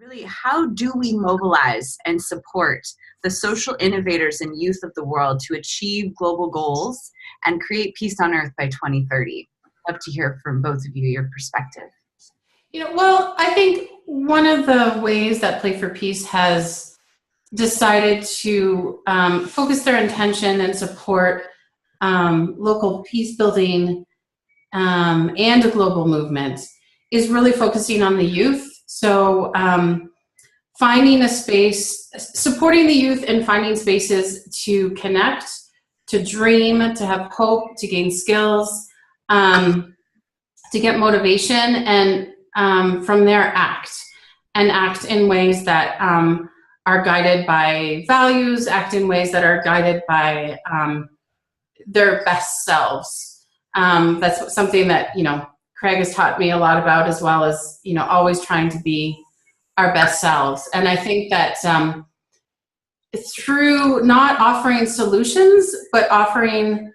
Really, how do we mobilize and support the social innovators and youth of the world to achieve global goals and create peace on earth by 2030? I'd love to hear from both of you, your perspective. Well, I think one of the ways that Play for Peace has decided to focus their intention and support local peace building and a global movement is really focusing on the youth. So finding a space, supporting the youth and finding spaces to connect, to dream, to have hope, to gain skills, to get motivation, and from there act in ways that are guided by values, act in ways that are guided by their best selves. That's something that, Craig has taught me a lot about, as well as, always trying to be our best selves. And I think that through not offering solutions, but offering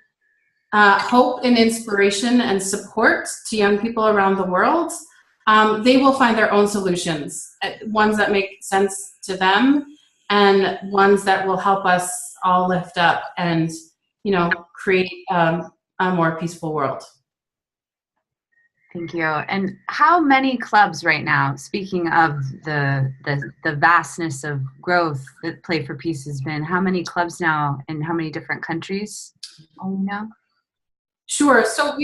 hope and inspiration and support to young people around the world, they will find their own solutions, ones that make sense to them and ones that will help us all lift up and, create a more peaceful world. Thank you. And how many clubs right now, speaking of the vastness of growth that Play for Peace has been, how many clubs now in how many different countries? Oh, no. Sure. So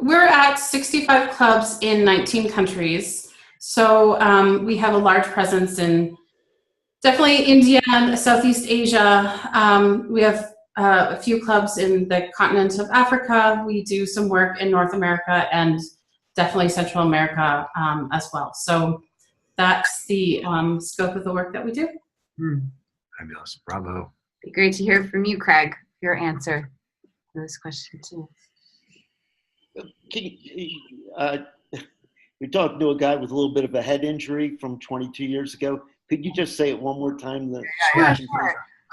we're at 65 clubs in 19 countries. So we have a large presence in definitely India and Southeast Asia. We have a few clubs in the continent of Africa. We do some work in North America and definitely Central America as well. So that's the scope of the work that we do. Fabulous. Bravo. Be great to hear from you, Craig, your answer to this question too. You're talking to a guy with a little bit of a head injury from 22 years ago. Could you just say it one more time? Sure.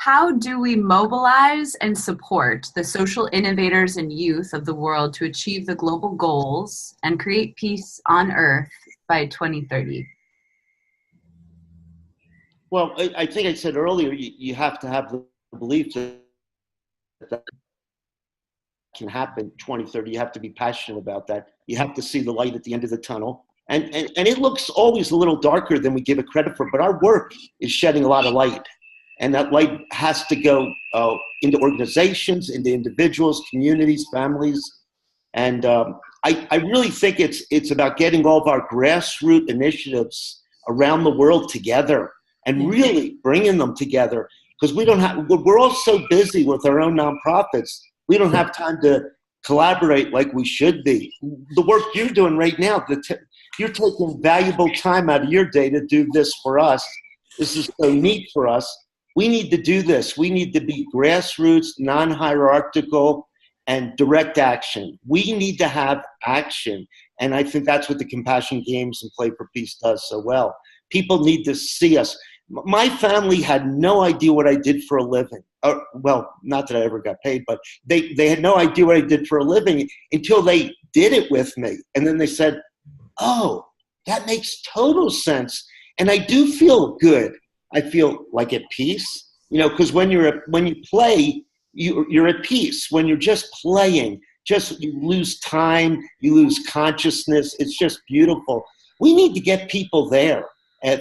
How do we mobilize and support the social innovators and youth of the world to achieve the global goals and create peace on earth by 2030? Well, I think I said earlier, you have to have the belief that can happen 2030. You have to be passionate about that. You have to see the light at the end of the tunnel. And it looks always a little darker than we give it credit for, but our work is shedding a lot of light. And that light has to go into organizations, into individuals, communities, families. And I really think it's about getting all of our grassroots initiatives around the world together and really bringing them together. Because we're all so busy with our own nonprofits, we don't have time to collaborate like we should be. The work you're doing right now, you're taking valuable time out of your day to do this for us. This is so neat for us. We need to do this. We need to be grassroots, non-hierarchical, and direct action. We need to have action. And I think that's what the Compassion Games and Play for Peace does so well. People need to see us. My family had no idea what I did for a living. Well, not that I ever got paid, but they had no idea what I did for a living until they did it with me. And then they said, oh, that makes total sense. And I do feel good. I feel like at peace, because when you play, you're at peace. When you're just playing, you lose time, you lose consciousness. It's just beautiful. We need to get people there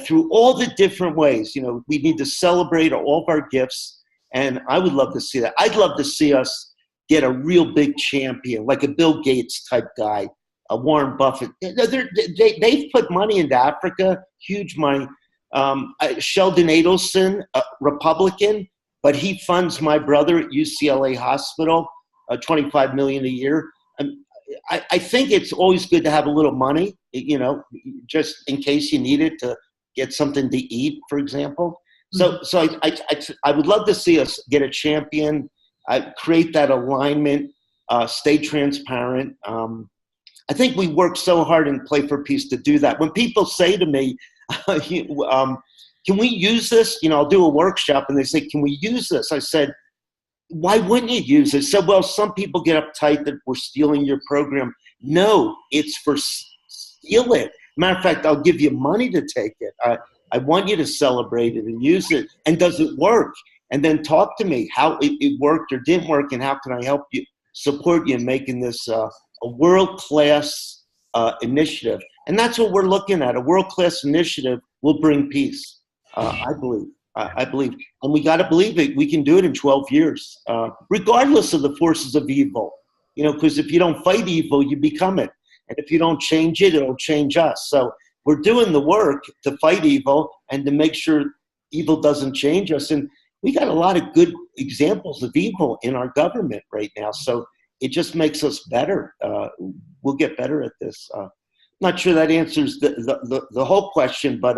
through all the different ways. We need to celebrate all of our gifts, and I would love to see that. I'd love to see us get a real big champion, like a Bill Gates type guy, a Warren Buffett. They've put money into Africa, huge money. Sheldon Adelson, a Republican, but he funds my brother at UCLA Hospital, $25 million a year. I think it's always good to have a little money, just in case you need it to get something to eat, for example. So I would love to see us get a champion, create that alignment, stay transparent. I think we work so hard in Play for Peace to do that. When people say to me, can we use this? I'll do a workshop and they say, can we use this? I said, why wouldn't you use it? So, well, some people get uptight that we're stealing your program. No, it's for steal it. Matter of fact, I'll give you money to take it. I want you to celebrate it and use it. And does it work? And then talk to me how it worked or didn't work, and how can I help you, support you in making this a world-class initiative. And that's what we're looking at. A world-class initiative will bring peace, I believe. I believe. And we got to believe it. We can do it in 12 years, regardless of the forces of evil. You know, because if you don't fight evil, you become it. And if you don't change it, it'll change us. So we're doing the work to fight evil and to make sure evil doesn't change us. And we got a lot of good examples of evil in our government right now. So it just makes us better. We'll get better at this. Not sure that answers the whole question, but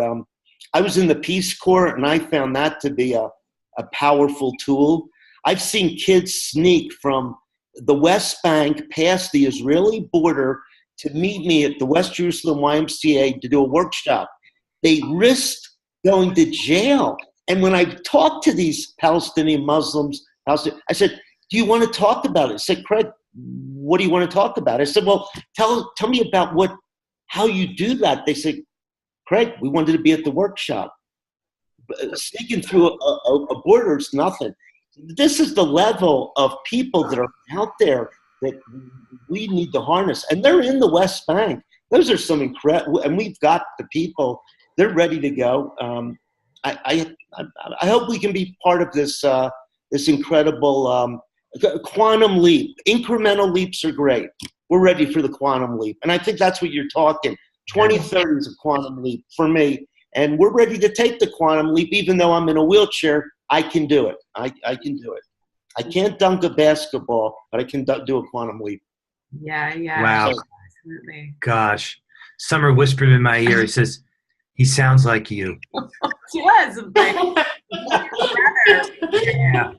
I was in the Peace Corps, and I found that to be a powerful tool. I've seen kids sneak from the West Bank past the Israeli border to meet me at the West Jerusalem YMCA to do a workshop. They risked going to jail. And when I talked to these Palestinian Muslims, I said, do you want to talk about it? I said, Craig, what do you want to talk about? I said, well, tell me about how you do that. They said, Craig, we wanted to be at the workshop. Sneaking through a border is nothing. This is the level of people that are out there that we need to harness. And they're in the West Bank. Those are some incredible, and we've got the people. They're ready to go. I hope we can be part of this this incredible quantum leap. Incremental leaps are great. We're ready for the quantum leap. And I think that's what you're talking. 2030 is a quantum leap for me. And we're ready to take the quantum leap. Even though I'm in a wheelchair, I can do it. I can do it. I can't dunk a basketball, but I can do a quantum leap. Yeah. Wow. Absolutely. Gosh. Summer whispered in my ear. He says, he sounds like you. He was. Yeah.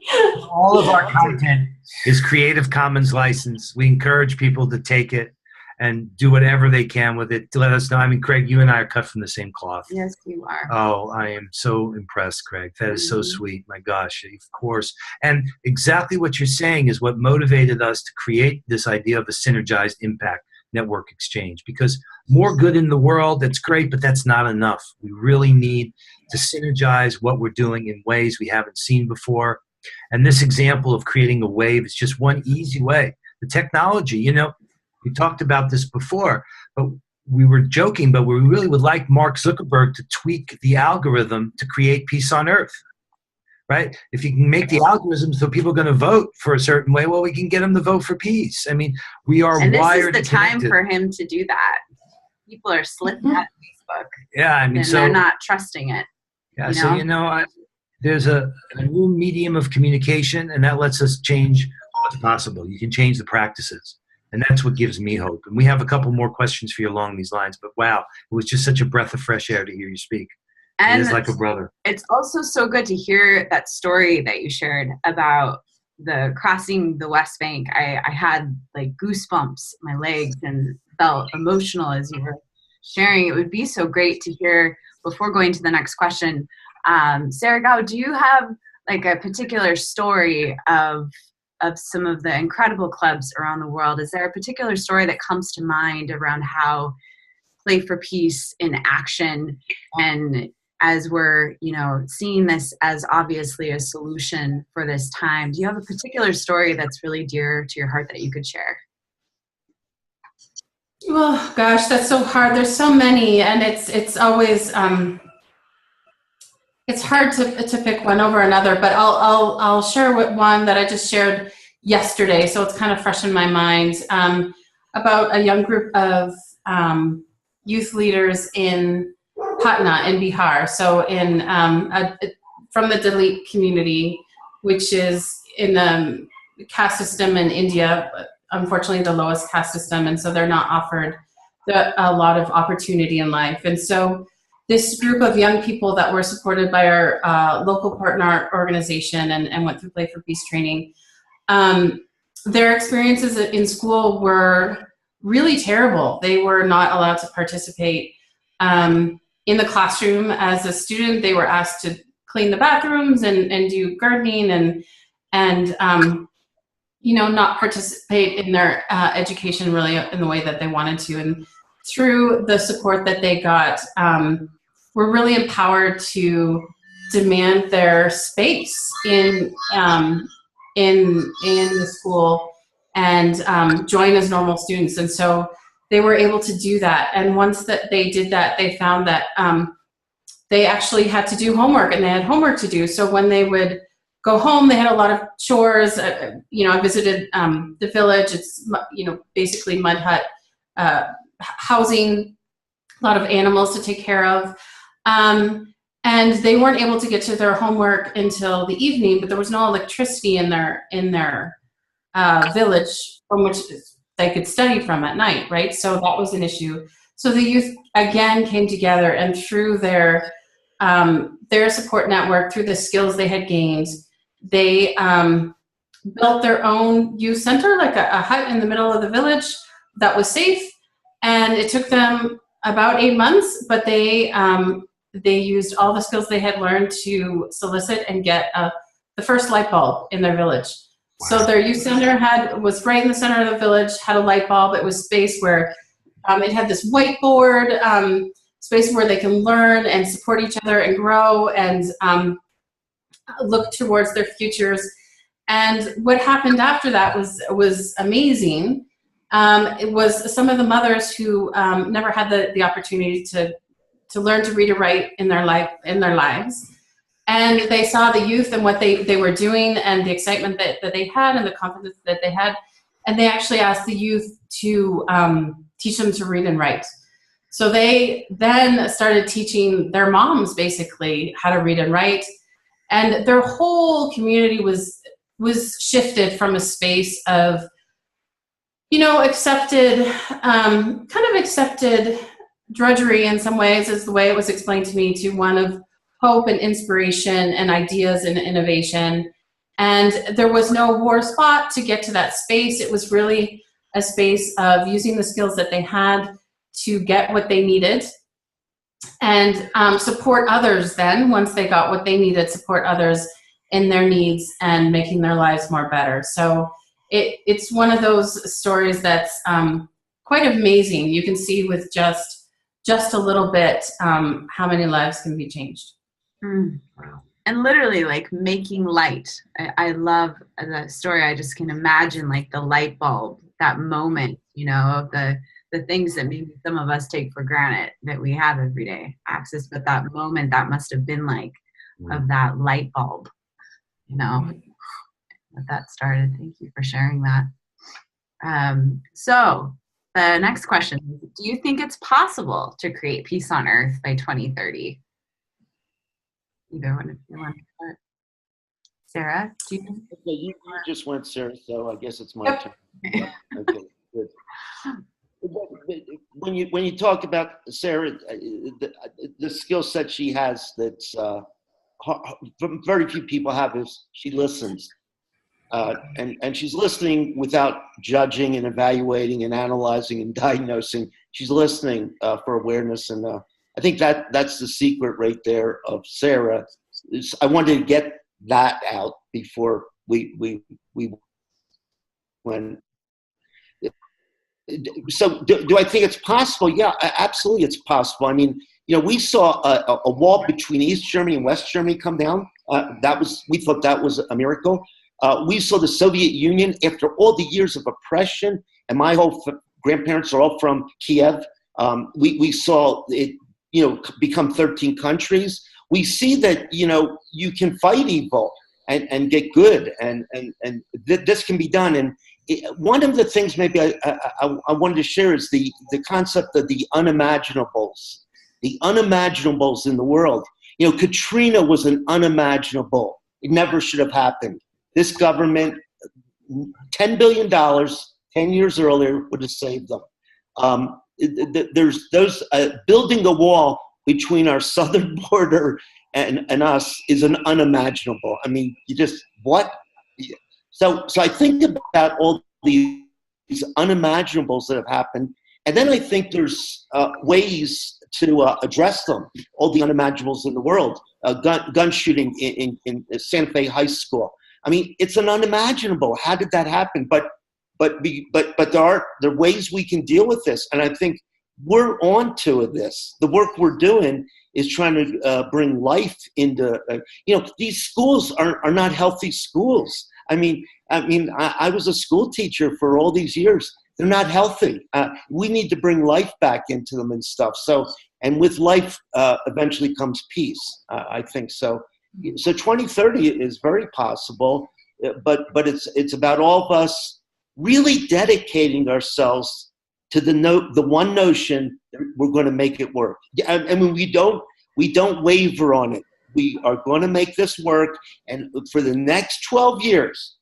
All of our content is Creative Commons license. We encourage people to take it and do whatever they can with it to let us know. I mean, Craig, you and I are cut from the same cloth. Yes, you are. Oh, I am so impressed, Craig. That is so sweet. My gosh, of course. And exactly what you're saying is what motivated us to create this idea of a synergized impact network exchange, because more good in the world, that's great, but that's not enough. We really need to synergize what we're doing in ways we haven't seen before. And this example of creating a wave is just one easy way. The technology, you know, we talked about this before, but we were joking, but we really would like Mark Zuckerberg to tweak the algorithm to create peace on earth, right? If you can make the algorithm so people are going to vote for a certain way, well, we can get them to vote for peace. I mean, we are and wired. This is the time for him to do that. People are slipping out of Facebook. Yeah, I mean, and so they're not trusting it. Yeah, so there's a new medium of communication, and that lets us change what's possible. You can change the practices. And that's what gives me hope. And we have a couple more questions for you along these lines. But wow, it was just such a breath of fresh air to hear you speak. And it is like a brother. It's also so good to hear that story that you shared about the crossing the West Bank. I had like goosebumps in my legs and felt emotional as you were sharing. It would be so great to hear, before going to the next question, Sarah Gao, do you have like a particular story of some of the incredible clubs around the world? Is there a particular story that comes to mind around how Play for Peace in action, and as we're, seeing this as obviously a solution for this time, do you have a particular story that's really dear to your heart that you could share? Oh gosh, that's so hard. There's so many, and it's always it's hard to pick one over another. But I'll share one that I just shared yesterday, so it's kind of fresh in my mind, about a young group of youth leaders in Patna in Bihar. So from the Dalit community, which is in the caste system in India, unfortunately the lowest caste system, and so they're not offered a lot of opportunity in life. And so this group of young people that were supported by our local partner organization and went through Play for Peace training, their experiences in school were really terrible. They were not allowed to participate in the classroom. As a student, they were asked to clean the bathrooms and do gardening and not participate in their education really in the way that they wanted to. And through the support that they got, were really empowered to demand their space in the school and join as normal students. And so they were able to do that. And once that they did that, they found that they actually had to do homework, and they had homework to do. So when they would go home, they had a lot of chores. I visited the village. It's, basically mud hut housing, a lot of animals to take care of. And they weren't able to get to their homework until the evening, but there was no electricity in their village from which they could study from at night, right? So that was an issue. So the youth again came together, and through their support network, through the skills they had gained, they built their own youth center, like a hut in the middle of the village that was safe. And it took them about 8 months, but they used all the skills they had learned to solicit and get the first light bulb in their village. Wow. So their youth center was right in the center of the village, had a light bulb. It was space where it had this whiteboard, space where they can learn and support each other and grow and look towards their futures. And what happened after that was amazing. It was some of the mothers who never had the opportunity to learn to read and write in their lives. And they saw the youth and what they were doing and the excitement that they had and the confidence that they had. And they actually asked the youth to teach them to read and write. So they then started teaching their moms basically how to read and write. And their whole community was shifted from a space of, accepted drudgery in some ways, is the way it was explained to me, to one of hope and inspiration and ideas and innovation. And there was no war spot to get to that space. It was really a space of using the skills that they had to get what they needed and support others then, once they got what they needed, support others in their needs and making their lives more better. So it's one of those stories that's quite amazing. You can see with just a little bit how many lives can be changed. Wow. And literally, like, making light. I love the story. I just can imagine, like, the light bulb, that moment, of the things that maybe some of us take for granted that we have everyday access, but that moment that must have been like of that light bulb, that started. Thank you for sharing that. So the next question, do you think it's possible to create peace on Earth by 2030? Either one of you want to start. Sarah, do you think? Okay, you just went, Sarah, so I guess it's my turn. Okay, good. When you talk about Sarah, the skill set she has that's very few people have is she listens. And she's listening without judging and evaluating and analyzing and diagnosing. She's listening for awareness, and I think that's the secret right there of Sarah. I wanted to get that out before we went. So do I think it's possible? Yeah, absolutely, it's possible. I mean, we saw a wall between East Germany and West Germany come down. We thought that was a miracle. We saw the Soviet Union, after all the years of oppression, and my whole grandparents are all from Kiev. We saw it, become 13 countries. We see that, you can fight evil and get good, and this can be done. And one of the things maybe I wanted to share is the concept of the unimaginables in the world. Katrina was an unimaginable. It never should have happened. This government, $10 billion, 10 years earlier, would have saved them. There's those building the wall between our southern border and us is an unimaginable. I mean, what? So I think about all these unimaginables that have happened, and then I think there's ways to address them, all the unimaginables in the world. Gun shooting in Santa Fe High School. I mean, it's an unimaginable. How did that happen? But there are ways we can deal with this, and I think we're on to this. The work we're doing is trying to bring life into, these schools are not healthy schools. I mean, I was a school teacher for all these years. They're not healthy. We need to bring life back into them and stuff. So, and with life, eventually comes peace. I think so. So 2030 is very possible, but it's about all of us really dedicating ourselves to the one notion that we're going to make it work. I mean, we don't waver on it. We are going to make this work, and for the next 12 years,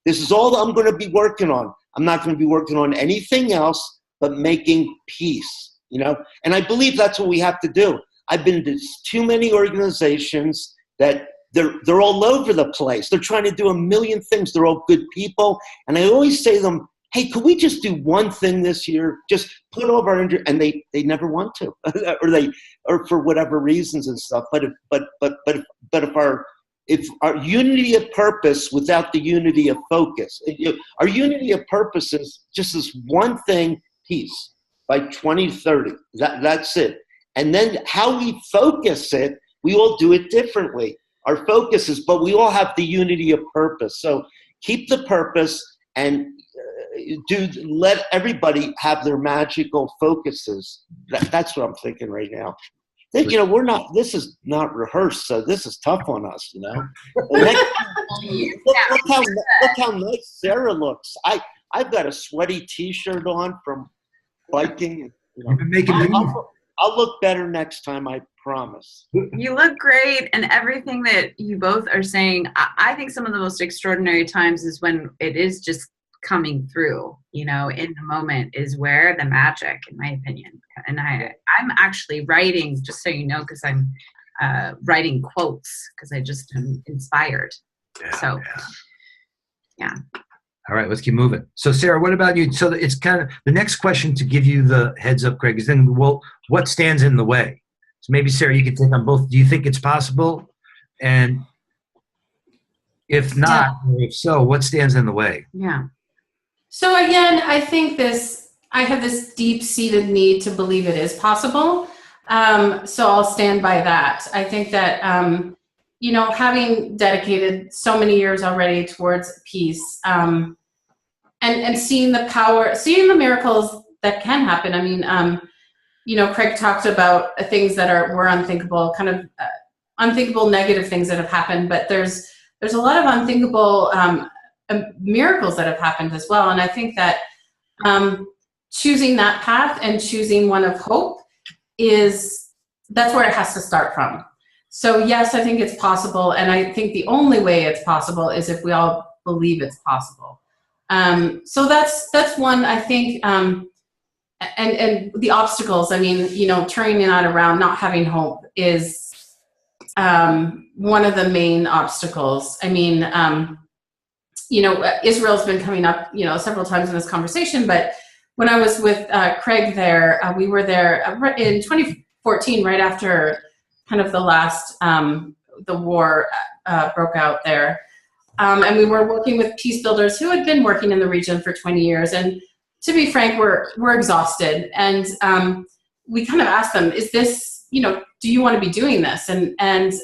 this is all I'm going to be working on. I'm not going to be working on anything else but making peace, And I believe that's what we have to do. I've been to too many organizations that they're all over the place. They're trying to do a million things. They're all good people. And I always say to them, hey, could we just do one thing this year? Just put over our injury, and they never want to, or for whatever reasons and stuff. But if our unity of purpose without the unity of focus, our unity of purpose is just this one thing, peace, by 2030. That's it. And then how we focus it, we all do it differently. Our focus is, but we all have the unity of purpose. So keep the purpose and let everybody have their magical focuses. That's what I'm thinking right now. This is not rehearsed, so this is tough on us, Look how nice Sarah looks. I've got a sweaty T-shirt on from biking. You've been making I'll look better next time, I promise. You look great, and everything that you both are saying, I think some of the most extraordinary times is when it is just coming through, in the moment is where the magic, in my opinion. And I'm actually writing, just so you know, because I'm writing quotes because I just am inspired. Yeah. All right, let's keep moving. So, Sarah, what about you? So it's kind of the next question to give you the heads up, Craig, is then, well, what stands in the way? So maybe, Sarah, you could take on both. Do you think it's possible? And if not, or if so, what stands in the way? Yeah. So again, I think I have this deep-seated need to believe it is possible. So I'll stand by that. I think that, having dedicated so many years already towards peace, and seeing the power, seeing the miracles that can happen. I mean, Craig talked about things that were unthinkable, kind of unthinkable negative things that have happened, but there's a lot of unthinkable miracles that have happened as well. And I think that choosing that path and choosing one of hope that's where it has to start from. So yes, I think it's possible. And I think the only way it's possible is if we all believe it's possible. So that's one, I think, and the obstacles, I mean, turning that around, not having hope is one of the main obstacles. I mean, Israel's been coming up, several times in this conversation, but when I was with Craig there, we were there in 2014, right after kind of the last, the war broke out there. And we were working with peace builders who had been working in the region for 20 years. And to be frank, we're exhausted. And we kind of asked them, is this, do you want to be doing this? And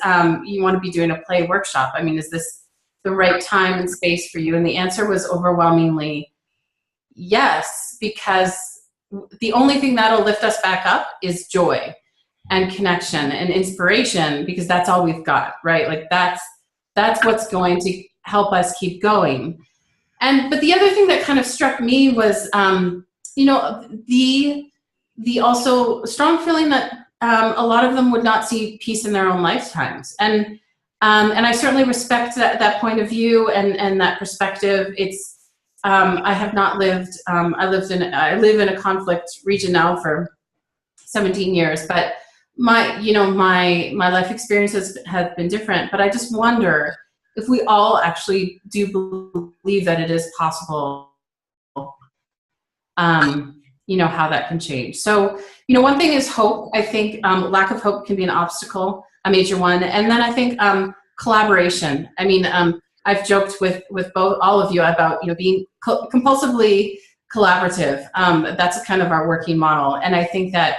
you want to be doing a play workshop? I mean, is this the right time and space for you? And the answer was overwhelmingly yes, because the only thing that'll lift us back up is joy and connection and inspiration, because that's all we've got, right? Like that's what's going to help us keep going. But the other thing that kind of struck me was, the also strong feeling that a lot of them would not see peace in their own lifetimes. And I certainly respect that point of view and that perspective. It's, I have not lived, I live in a conflict region now for 17 years, but my life experiences have been different. But I just wonder if we all actually do believe that it is possible, how that can change. So, one thing is hope. I think lack of hope can be an obstacle, a major one. And then I think collaboration. I mean, I've joked with all of you about, being compulsively collaborative. That's kind of our working model. And I think that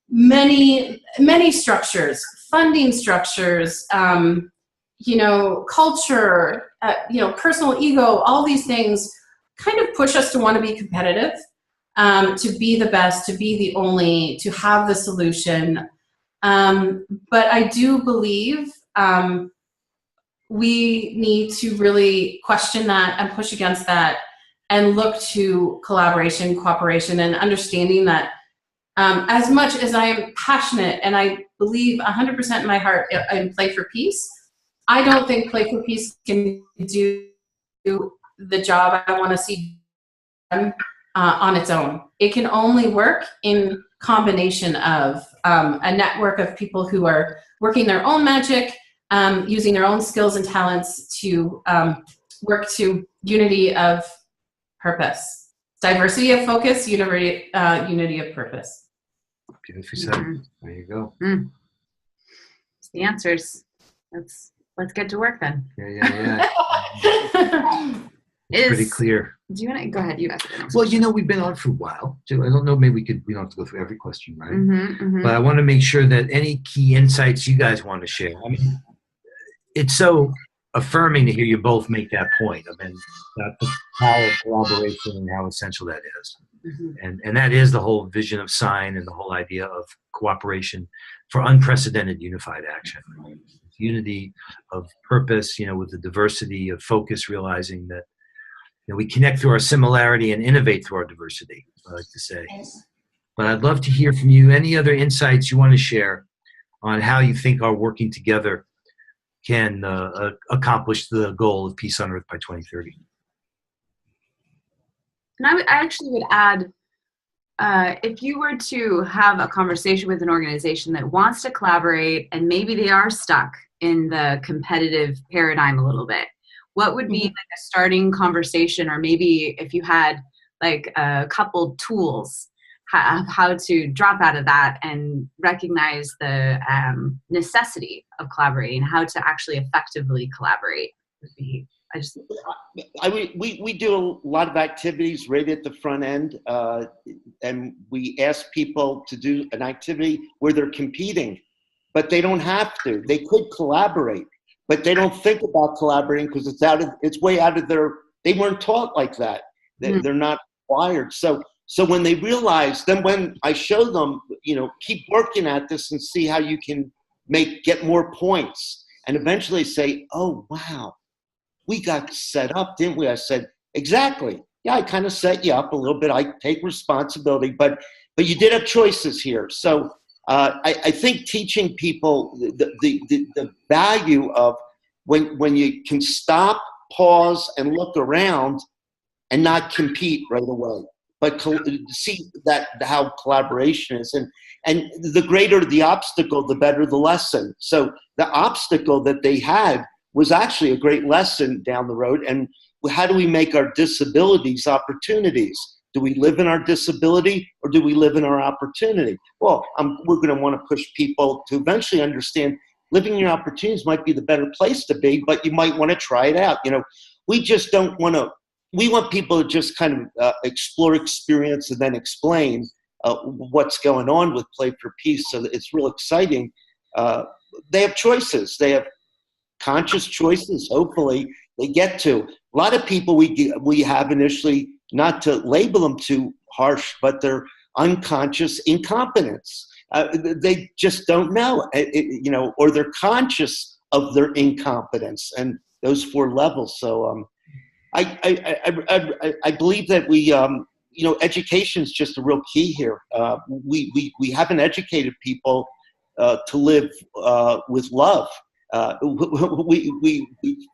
many structures, funding structures, culture, personal ego, all these things kind of push us to want to be competitive, to be the best, to be the only, to have the solution. But I do believe we need to really question that and push against that and look to collaboration, cooperation, and understanding that as much as I am passionate and I believe 100% in my heart in Play for Peace, I don't think Play for Peace can do the job I want to see done on its own. It can only work in combination of a network of people who are working their own magic, using their own skills and talents to work to unity of purpose. Diversity of focus, unity of purpose. Beautifully said. There you go. It's the answers. Let's get to work then. Yeah. It's pretty clear. Do you want to go ahead? You ask it. Well, we've been on for a while. So I don't know. Maybe we don't have to go through every question, right? Mm-hmm. But I want to make sure that any key insights you guys want to share. I mean, it's so affirming to hear you both make that point. I mean, the power of collaboration and how essential that is. Mm-hmm. And that is the whole vision of SIGN and the whole idea of cooperation for unprecedented unified action. Right? Unity of purpose, with the diversity of focus, realizing that we connect through our similarity and innovate through our diversity, I like to say. But I'd love to hear from you. Any other insights you want to share on how you think our working together can accomplish the goal of peace on earth by 2030? And I actually would add, if you were to have a conversation with an organization that wants to collaborate and maybe they are stuck in the competitive paradigm a little bit, what would be like a starting conversation, or maybe if you had like a couple tools, how to drop out of that and recognize the necessity of collaborating, how to actually effectively collaborate would be. We do a lot of activities right at the front end, and we ask people to do an activity where they're competing, but they don't have to. They could collaborate, but they don't think about collaborating because it's way out of they weren't taught like that. They're not wired. So when they realize, then when I show them, keep working at this and see how you can get more points, and eventually say, oh, wow, we got set up, didn't we? I said, exactly. Yeah, I kind of set you up a little bit. I take responsibility, but you did have choices here. So I think teaching people the value of when you can stop, pause, and look around and not compete right away, but see how collaboration is. And the greater the obstacle, the better the lesson. So the obstacle that they had was actually a great lesson down the road. And how do we make our disabilities opportunities? Do we live in our disability or do we live in our opportunity? Well, we're going to want to push people to eventually understand living your opportunities might be the better place to be, but you might want to try it out. We just don't want to, we want people to just kind of explore, experience, and then explain what's going on with Play for Peace. So it's real exciting. They have choices. They have conscious choices. Hopefully they get to. A lot of people we have initially, not to label them too harsh, but they're unconscious incompetence. They just don't know, or they're conscious of their incompetence, and those 4 levels. So I believe that we, education is just a real key here. We haven't educated people to live with love. We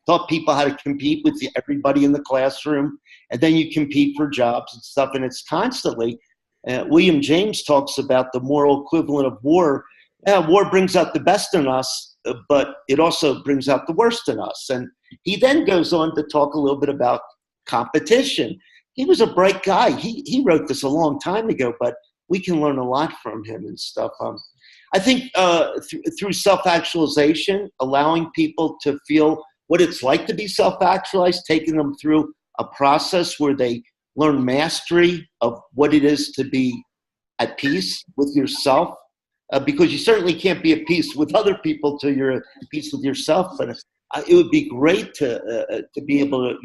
taught people how to compete with everybody in the classroom, and then you compete for jobs and stuff, and it's constantly. William James talks about the moral equivalent of war. War brings out the best in us, but it also brings out the worst in us. And he then goes on to talk a little bit about competition. He was a bright guy. He wrote this a long time ago, but we can learn a lot from him and stuff. I think through self-actualization, allowing people to feel what it's like to be self-actualized, taking them through a process where they learn mastery of what it is to be at peace with yourself, because you certainly can't be at peace with other people till you're at peace with yourself. But it would be great to be able to,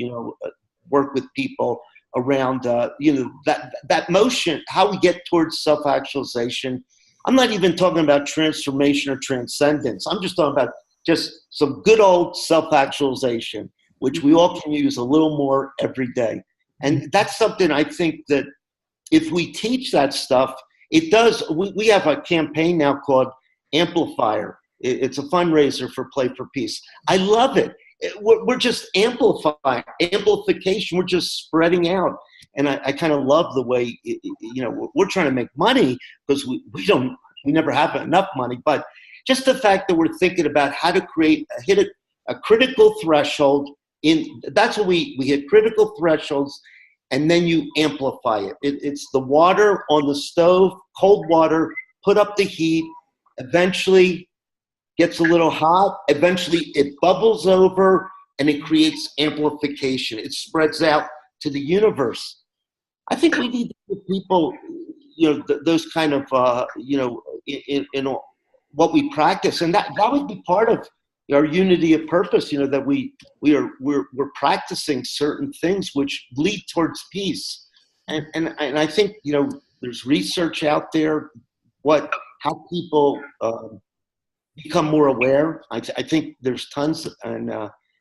work with people around, that motion, how we get towards self-actualization. I'm not even talking about transformation or transcendence. I'm just talking about just some good old self-actualization, which we all can use a little more every day. And that's something I think that if we teach that stuff, it does. We have a campaign now called Amplifier. It's a fundraiser for Play for Peace. I love it. We're just amplification. We're just spreading out. And I kind of love the way, we're trying to make money because we never have enough money. But just the fact that we're thinking about how to hit a critical threshold. That's what we hit, critical thresholds, and then you amplify it. It's the water on the stove, cold water, put up the heat, eventually gets a little hot, eventually it bubbles over, and it creates amplification. It spreads out to the universe. I think we need to give people, those kind of, in what we practice, and that would be part of our unity of purpose. That we're practicing certain things which lead towards peace, and I think there's research out there how people become more aware. I think there's tons, and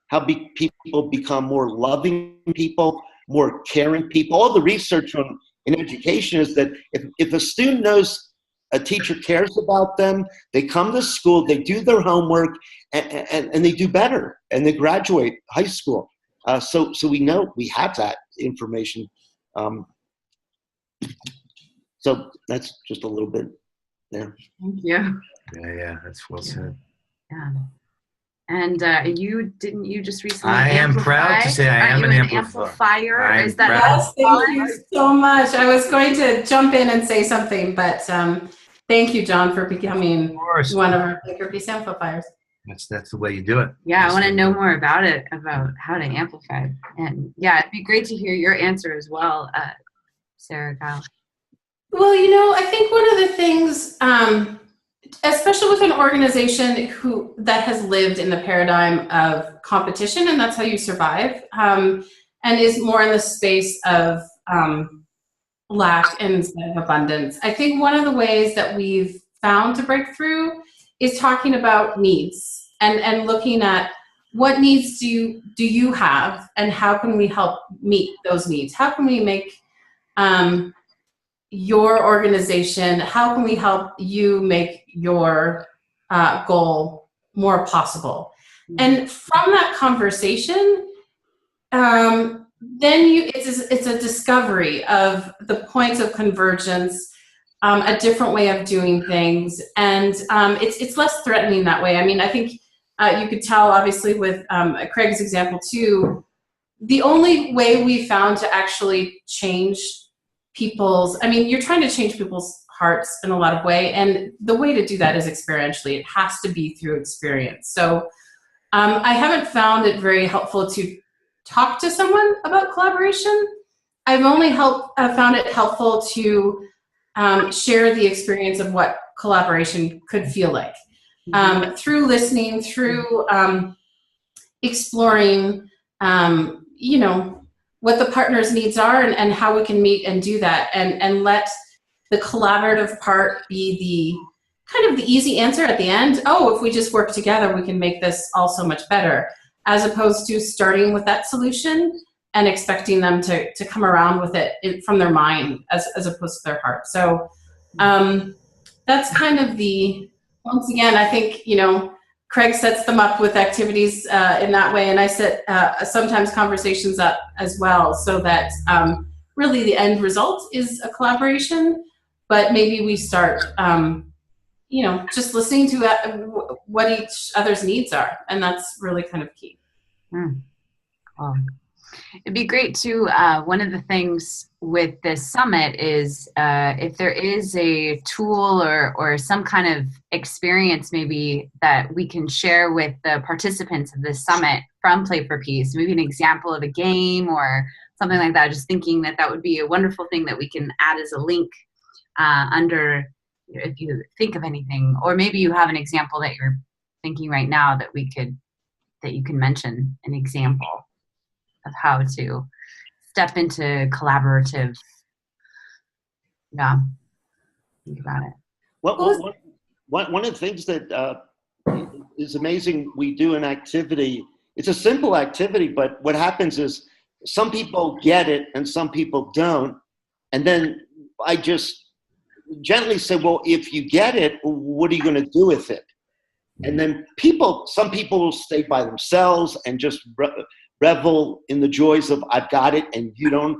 how people become more loving people, more caring people. All the research in education is that if a student knows a teacher cares about them, they come to school, they do their homework, and they do better, and they graduate high school. So we know we have that information. So that's just a little bit there. Thank you. Yeah, that's well said. Yeah. And you just recently I am proud to say I am an amplifier. Is that yes, thank you so much. I was going to jump in and say something, but thank you, John, for becoming one of our Play for Peace amplifiers. That's the way you do it. Yeah, I want to know more about how to amplify. And yeah, it'd be great to hear your answer as well, Sarah, Kyle. Well, I think one of the things, especially with an organization that has lived in the paradigm of competition, and that's how you survive, and is more in the space of lack instead of abundance. I think one of the ways that we've found to break through is talking about needs and looking at what needs do you have, and how can we help meet those needs? How can we make your organization, how can we help you make your goal more possible? And from that conversation, then it's a discovery of the points of convergence, a different way of doing things, and it's less threatening that way. I mean, I think you could tell, obviously, with Craig's example too, the only way we found to actually change you're trying to change people's hearts in a lot of ways, and the way to do that is experientially. It has to be through experience. So I haven't found it very helpful to talk to someone about collaboration. I've only found it helpful to share the experience of what collaboration could feel like, through listening, through exploring, what the partner's needs are, and how we can meet and do that, and let the collaborative part be the kind of the easy answer at the end. Oh, if we just work together, we can make this all so much better, as opposed to starting with that solution and expecting them to come around with it from their mind as opposed to their heart. So that's kind of once again, I think, Craig sets them up with activities in that way, and I set sometimes conversations up as well, so that really the end result is a collaboration, but maybe we start, just listening to what each other's needs are, and that's really kind of key. Cool. It'd be great to, one of the things with this summit is if there is a tool or some kind of experience maybe that we can share with the participants of this summit from Play for Peace, maybe an example of a game or something like that. Just thinking that would be a wonderful thing that we can add as a link under, if you think of anything, or maybe you have an example that you're thinking right now that you can mention an example of how to step into collaborative. Yeah, think about it. Well, one of the things that is amazing we do an activity. It's a simple activity, but what happens is some people get it and some people don't. And then I just gently say, well, if you get it, what are you going to do with it? And then some people will stay by themselves and just revel in the joys of I've got it and you don't.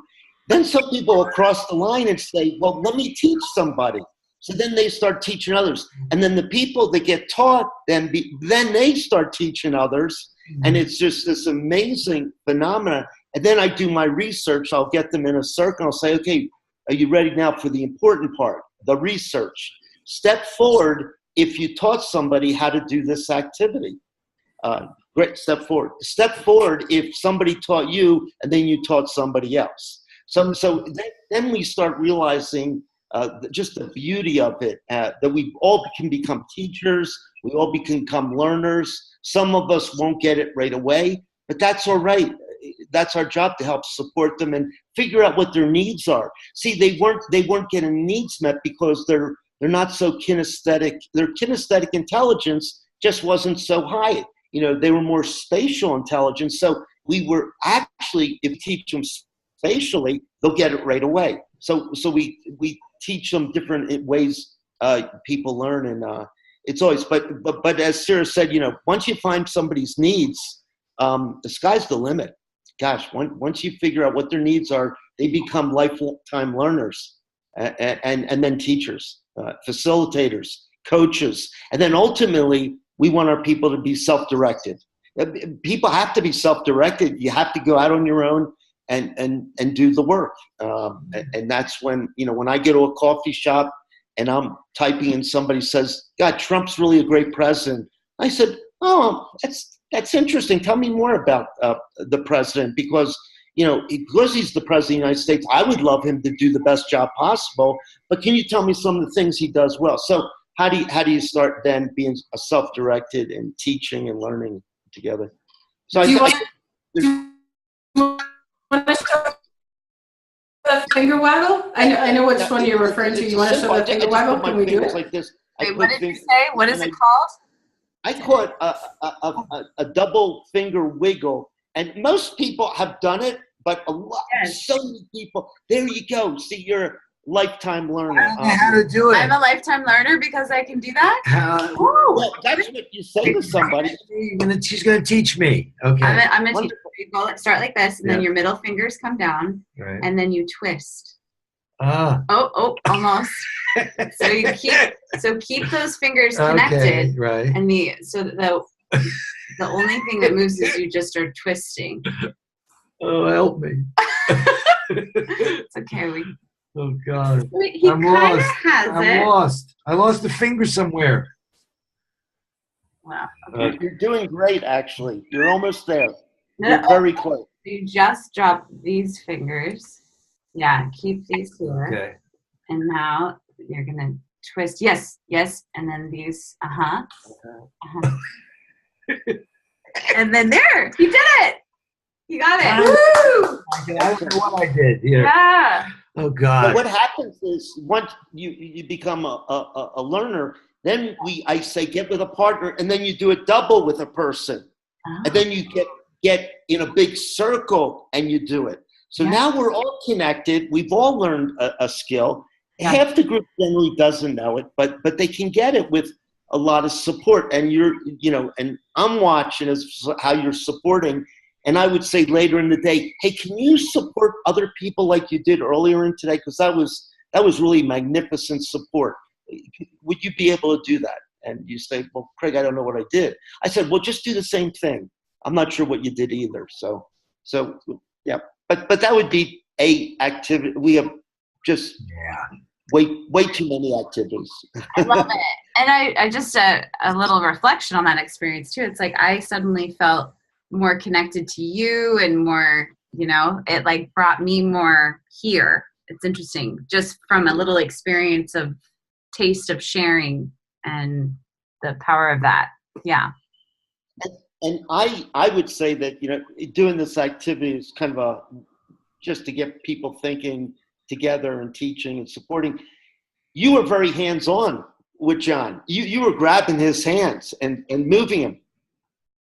Then some people will cross the line and say, well, let me teach somebody. So then they start teaching others. And then the people that get taught, then they start teaching others. And it's just this amazing phenomenon. And then I do my research. I'll get them in a circle. I'll say, okay, are you ready now for the important part, the research? Step forward if you taught somebody how to do this activity. Great, step forward. Step forward if somebody taught you and then you taught somebody else. So then we start realizing just the beauty of it, that we all can become teachers, we all can become learners. Some of us won't get it right away, but that's all right. That's our job, to help support them and figure out what their needs are. See, they weren't getting needs met because they're not so kinesthetic. Their kinesthetic intelligence just wasn't so high. They were more spatial intelligence. So we were actually, if we teach them spatially, they'll get it right away. So we teach them different ways people learn, and it's always. But as Sarah said, once you find somebody's needs, the sky's the limit. Gosh, once you figure out what their needs are, they become lifetime learners, and then teachers, facilitators, coaches, and then ultimately we want our people to be self-directed. People have to be self-directed. You have to go out on your own and do the work. And that's when, when I get to a coffee shop and I'm typing and somebody says, God, Trump's really a great president. I said, oh, that's interesting. Tell me more about the president, because he's the president of the United States, I would love him to do the best job possible. But can you tell me some of the things he does well? So how do you start then being self-directed and teaching and learning together? So do you want to show the finger waggle? I know which one you're referring to. You want to show the finger waggle? Can we do it? Like this. Wait, what did you say? What is it called? I call it a double finger wiggle, and most people have done it, but so many people. There you go. See, you're a lifetime learner. I don't know how to do it. I'm a lifetime learner because I can do that. Well, that's what you say to somebody. She's going to teach me. Okay. I'm going to teach you. Start like this, and then your middle fingers come down, right. And then you twist. Ah. Oh, almost. So you keep those fingers connected, okay, right? And the only thing that moves is you just are twisting. Oh, help me! It's okay. Oh God! I'm lost. I'm lost. I lost the finger somewhere. Wow. Okay. You're doing great, actually. You're almost there. You're very close. You just drop these fingers. Yeah, keep these here. Okay. And now you're gonna twist. Yes, and then these. And then there, you did it. You got it. Woo! I don't know what I did here. Yeah. Oh God. But what happens is once you become a learner, then I say get with a partner, and then you do a double with a person, and then you get in a big circle and you do it. So now we're all connected. We've all learned a skill. Yeah. Half the group generally doesn't know it, but they can get it with a lot of support. And and I'm watching as how you're supporting. And I would say later in the day, hey, can you support other people like you did earlier in today? Because that was really magnificent support. Would you be able to do that? And you say, well, Craig, I don't know what I did. I said, well, just do the same thing. I'm not sure what you did either. So yeah. But that would be a activity. We have just way too many activities. I love it. And I just a little reflection on that experience too. It's like I suddenly felt more connected to you and more You know, it like brought me more here. It's interesting, just from a little experience of taste of sharing and the power of that. Yeah. And I would say that, doing this activity is kind of just to get people thinking together and teaching and supporting. You were very hands-on with John. You were grabbing his hands and moving him.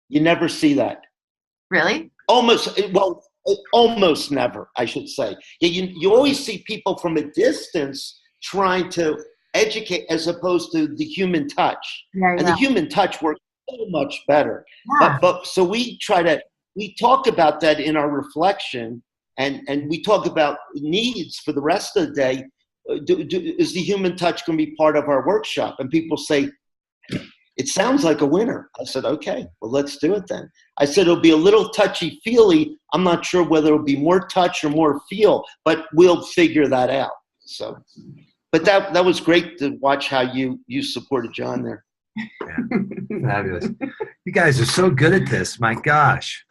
You never see that. Really? Almost never, I should say. Yeah, you always see people from a distance trying to educate as opposed to the human touch. Yeah, and the human touch works so much better. Yeah. But so we talk about that in our reflection, and we talk about needs for the rest of the day. Is the human touch going to be part of our workshop? And people say, it sounds like a winner. I said, okay, well, let's do it then. I said, it'll be a little touchy-feely. I'm not sure whether it'll be more touch or more feel, but we'll figure that out. So, but that was great to watch how you supported John there. Yeah. Fabulous. You guys are so good at this. My gosh.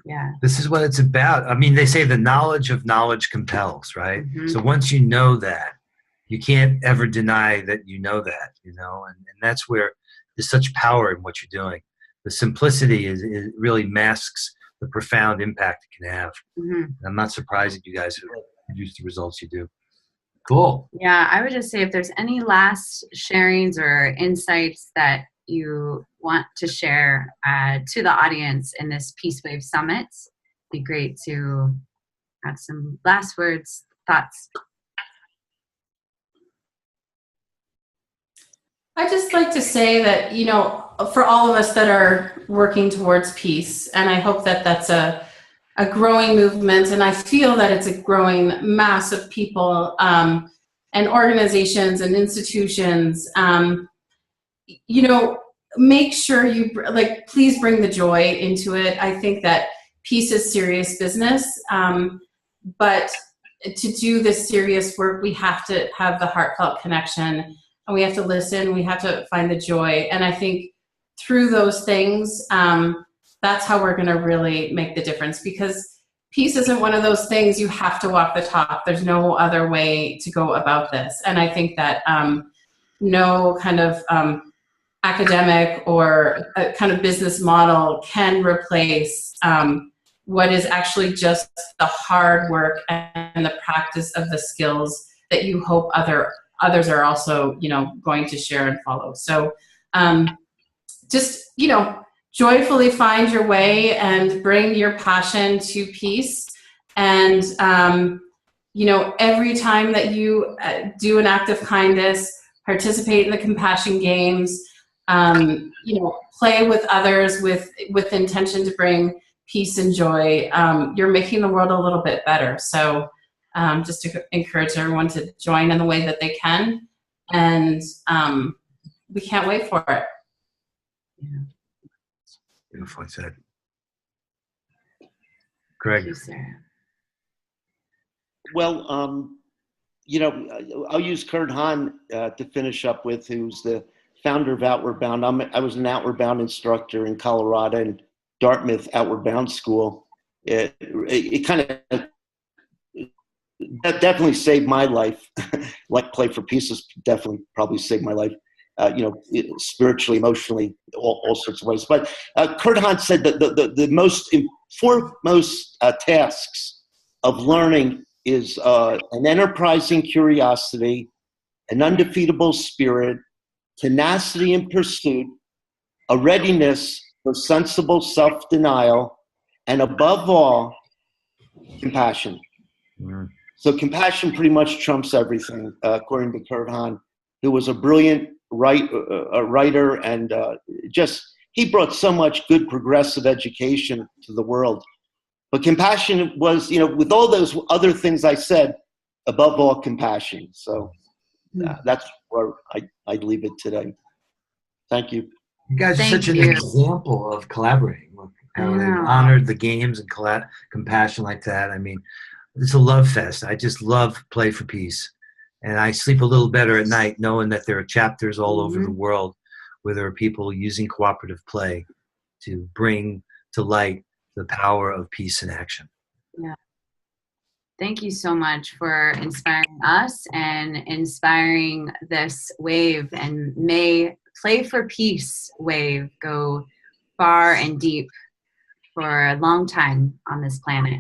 Yeah. This is what it's about. I mean, they say the knowledge of knowledge compels, right? Mm-hmm. So once you know that, you can't ever deny that you know that, and that's where there's such power in what you're doing. The simplicity is really masks the profound impact it can have. Mm-hmm. I'm not surprised that you guys have produced the results you do. Cool. Yeah, I would just say if there's any last sharings or insights that you want to share to the audience in this Peace Wave Summit, it'd be great to have some last words, thoughts. I just like to say that, for all of us that are working towards peace, and I hope that that's a growing movement, and I feel that it's a growing mass of people and organizations and institutions, make sure please bring the joy into it. I think that peace is serious business, but to do this serious work, we have to have the heartfelt connection, and we have to listen, we have to find the joy. And I think through those things, that's how we're going to really make the difference, because peace isn't one of those things you have to walk the talk. There's no other way to go about this. And I think that no kind of academic or a kind of business model can replace what is actually just the hard work and the practice of the skills that you hope others are also, going to share and follow. So just, joyfully find your way and bring your passion to peace. And, every time that you do an act of kindness, participate in the compassion games, play with others with intention to bring peace and joy, you're making the world a little bit better. So just to encourage everyone to join in the way that they can. And we can't wait for it. Yeah. Beautifully said. Greg. Thank you, Sarah. Well, I'll use Kurt Hahn to finish up with, who's the founder of Outward Bound. I was an Outward Bound instructor in Colorado and Dartmouth Outward Bound School. It kind of that definitely saved my life. Like Play for Peace has definitely probably saved my life. Spiritually, emotionally, all sorts of ways. But Kurt Hahn said that the foremost tasks of learning is an enterprising curiosity, an undefeatable spirit, tenacity in pursuit, a readiness for sensible self-denial, and above all, compassion. Mm. So compassion pretty much trumps everything, according to Kurt Hahn, who was a brilliant writer, and he brought so much good progressive education to the world. But compassion was, with all those other things I said, above all, compassion. So that's where I'd leave it today. Thank you. You guys are such an example of collaborating. How they've honored the games and compassion like that. I mean, it's a love fest. I just love Play for Peace. And I sleep a little better at night knowing that there are chapters all over the world where there are people using cooperative play to bring to light the power of peace in action. Yeah. Thank you so much for inspiring us and inspiring this wave, and may Play for Peace wave go far and deep for a long time on this planet.